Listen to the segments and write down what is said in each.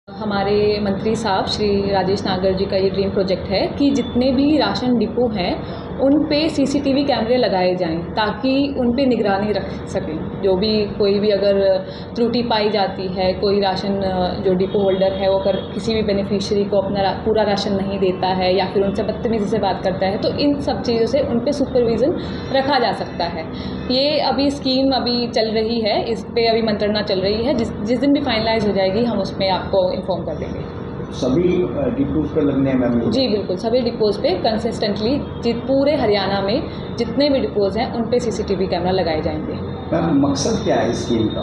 हमारे मंत्री साहब श्री राजेश नागर जी का ये ड्रीम प्रोजेक्ट है कि जितने भी राशन डिपो हैं उन पे सीसीटीवी कैमरे लगाए जाएं ताकि उन पे निगरानी रख सकें। जो भी कोई भी अगर त्रुटि पाई जाती है, कोई राशन जो डिपो होल्डर है वो अगर किसी भी बेनिफिशियरी को अपना पूरा राशन नहीं देता है या फिर उनसे बदतमीज़ी से बात करता है, तो इन सब चीज़ों से उन पे सुपरविज़न रखा जा सकता है। ये अभी स्कीम अभी चल रही है, इस पे अभी मंत्रणा चल रही है। जिस दिन भी फाइनलाइज हो जाएगी हम उसमें आपको इन्फॉर्म कर देंगे। सभी डिपोज पर लगने हैं मैम? जी बिल्कुल, सभी डिपोज पे कंसिस्टेंटली पूरे हरियाणा में जितने भी डिपोज हैं उन पे सीसीटीवी कैमरा लगाए जाएंगे। मैम मकसद क्या है इस स्कीम का?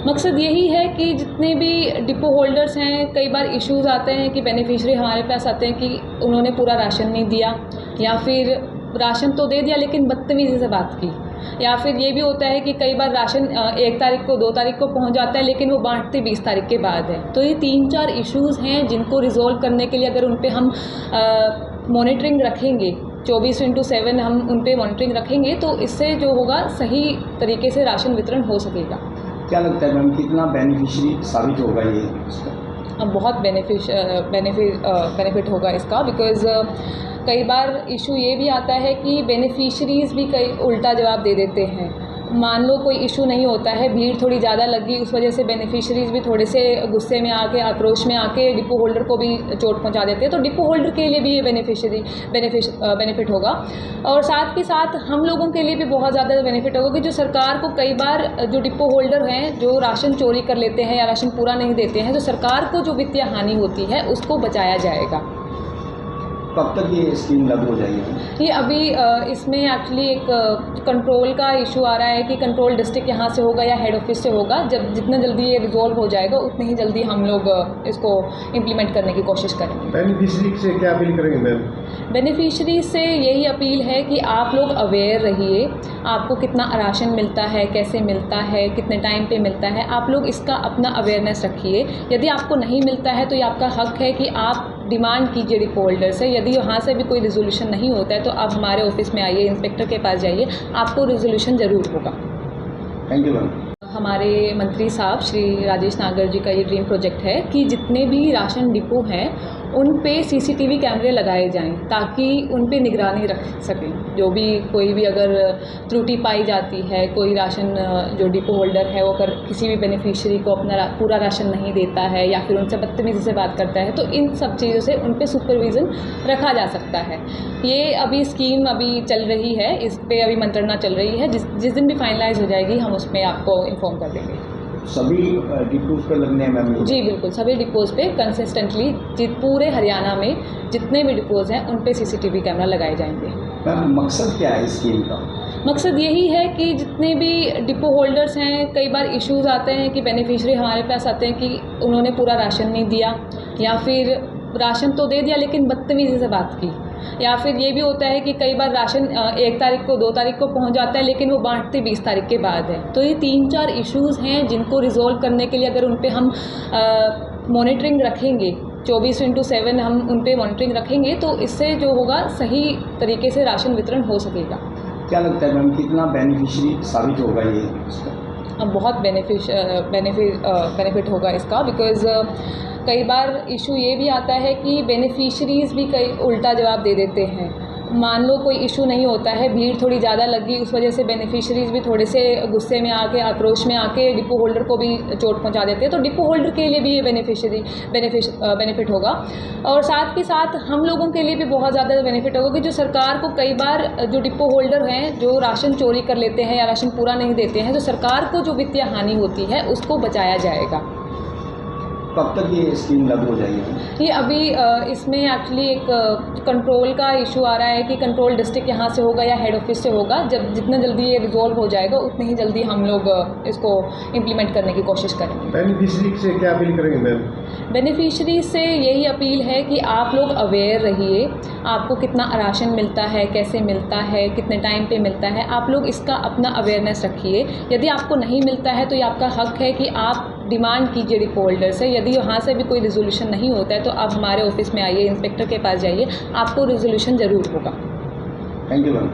मकसद यही है कि जितने भी डिपो होल्डर्स हैं, कई बार इश्यूज़ आते हैं कि बेनिफिशियरी हमारे पास आते हैं कि उन्होंने पूरा राशन नहीं दिया या फिर राशन तो दे दिया लेकिन बदतमीज़ी से बात की, या फिर ये भी होता है कि कई बार राशन 1 तारीख को 2 तारीख को पहुंच जाता है लेकिन वो बांटते 20 तारीख के बाद है। तो ये 3-4 इश्यूज़ हैं जिनको रिजॉल्व करने के लिए अगर उन पे हम मॉनिटरिंग रखेंगे, 24/7 हम उन पे मॉनिटरिंग रखेंगे तो इससे जो होगा सही तरीके से राशन वितरण हो सकेगा। क्या लगता है मैम कितना बेनिफिशियरी साबित होगा ये इसका? बहुत बेनिफिट होगा इसका, बिकॉज़ कई बार इशू ये भी आता है कि बेनिफिशरीज़ भी कई उल्टा जवाब दे देते हैं। मान लो कोई इशू नहीं होता है, भीड़ थोड़ी ज़्यादा लगी, उस वजह से बेनिफिशरीज़ भी थोड़े से गुस्से में आके, आक्रोश में आके डिपो होल्डर को भी चोट पहुंचा देते हैं। तो डिपो होल्डर के लिए भी ये बेनिफिट होगा और साथ ही साथ हम लोगों के लिए भी बहुत ज़्यादा बेनिफिट होगा कि जो सरकार को कई बार जो डिपो होल्डर हैं जो राशन चोरी कर लेते हैं या राशन पूरा नहीं देते हैं, तो सरकार को जो वित्तीय हानि होती है उसको बचाया जाएगा। कब तक ये स्कीम लागू हो जाएगी? ये अभी इसमें एक्चुअली एक कंट्रोल का इशू आ रहा है कि कंट्रोल डिस्ट्रिक्ट यहाँ से होगा या हेड ऑफिस से होगा। जब जितना जल्दी ये रिजॉल्व हो जाएगा उतनी ही जल्दी हम लोग इसको इम्प्लीमेंट करने की कोशिश करेंगे। बेनिफिशरी से क्या अपील करेंगे मैम? बेनिफिशरी से यही अपील है कि आप लोग अवेयर रहिए, आपको कितना राशन मिलता है, कैसे मिलता है, कितने टाइम पे मिलता है, आप लोग इसका अपना अवेयरनेस रखिए। यदि आपको नहीं मिलता है तो ये आपका हक है कि आप डिमांड कीजिए डिपो होल्डर से। यदि वहाँ से भी कोई रिजोल्यूशन नहीं होता है तो आप हमारे ऑफिस में आइए, इंस्पेक्टर के पास जाइए, आपको रिजोल्यूशन ज़रूर होगा। Thank you ma'am. हमारे मंत्री साहब श्री राजेश नागर जी का ये ड्रीम प्रोजेक्ट है कि जितने भी राशन डिपो हैं उन पे सीसीटीवी कैमरे लगाए जाएं ताकि उन पे निगरानी रख सकें। जो भी कोई भी अगर त्रुटि पाई जाती है, कोई राशन जो डिपो होल्डर है वो अगर किसी भी बेनिफिशियरी को अपना पूरा राशन नहीं देता है या फिर उनसे बदतमीज़ी से बात करता है, तो इन सब चीज़ों से उन पे सुपरविज़न रखा जा सकता है। ये अभी स्कीम अभी चल रही है, इस पे अभी मंत्रणा चल रही है। जिस दिन भी फाइनलाइज हो जाएगी हम उसमें आपको इन्फॉर्म कर देंगे। सभी डिपोज पर लगने हैं मैम? जी बिल्कुल, सभी डिपोज पे कंसिस्टेंटली पूरे हरियाणा में जितने भी डिपोज हैं उन पे सीसीटीवी कैमरा लगाए जाएंगे। मैम मकसद क्या है इस स्कीम का? मकसद यही है कि जितने भी डिपो होल्डर्स हैं, कई बार इश्यूज़ आते हैं कि बेनिफिशियरी हमारे पास आते हैं कि उन्होंने पूरा राशन नहीं दिया या फिर राशन तो दे दिया लेकिन बदतमीज़ी से बात की, या फिर ये भी होता है कि कई बार राशन 1 तारीख को 2 तारीख को पहुंच जाता है लेकिन वो बांटते 20 तारीख के बाद है। तो ये 3-4 इश्यूज़ हैं जिनको रिजॉल्व करने के लिए अगर उन पे हम मॉनिटरिंग रखेंगे, 24/7 हम उन पे मॉनिटरिंग रखेंगे तो इससे जो होगा सही तरीके से राशन वितरण हो सकेगा। क्या लगता है मैम कितना बेनिफिशियरी साबित होगा ये इसका? बहुत बेनिफिट होगा इसका, बिकॉज़ कई बार इशू ये भी आता है कि बेनिफिशरीज़ भी कई उल्टा जवाब दे देते हैं। मान लो कोई इशू नहीं होता है, भीड़ थोड़ी ज़्यादा लगी, उस वजह से बेनिफिशरीज़ भी थोड़े से गुस्से में आके, आक्रोश में आके डिपो होल्डर को भी चोट पहुंचा देते हैं। तो डिपो होल्डर के लिए भी ये बेनिफिट होगा और साथ ही साथ हम लोगों के लिए भी बहुत ज़्यादा बेनिफिट होगा कि जो सरकार को कई बार जो डिपो होल्डर हैं जो राशन चोरी कर लेते हैं या राशन पूरा नहीं देते हैं, तो सरकार को जो वित्तीय हानि होती है उसको बचाया जाएगा। कब तक ये स्कीम लागू हो जाएगी? ये अभी इसमें एक्चुअली एक कंट्रोल का इशू आ रहा है कि कंट्रोल डिस्ट्रिक्ट यहाँ से होगा या हेड ऑफिस से होगा। जब जितना जल्दी ये रिजॉल्व हो जाएगा उतनी ही जल्दी हम लोग इसको इम्प्लीमेंट करने की कोशिश करेंगे। बेनिफिशरी से क्या अपील करेंगे मैम? बेनिफिशरी से यही अपील है कि आप लोग अवेयर रहिए, आपको कितना राशन मिलता है, कैसे मिलता है, कितने टाइम पे मिलता है, आप लोग इसका अपना अवेयरनेस रखिए। यदि आपको नहीं मिलता है तो ये आपका हक है कि आप डिमांड कीजिए डिपो होल्डर से। यदि वहाँ से भी कोई रिजोल्यूशन नहीं होता है तो आप हमारे ऑफिस में आइए, इंस्पेक्टर के पास जाइए, आपको रिजोल्यूशन ज़रूर होगा। Thank you ma'am.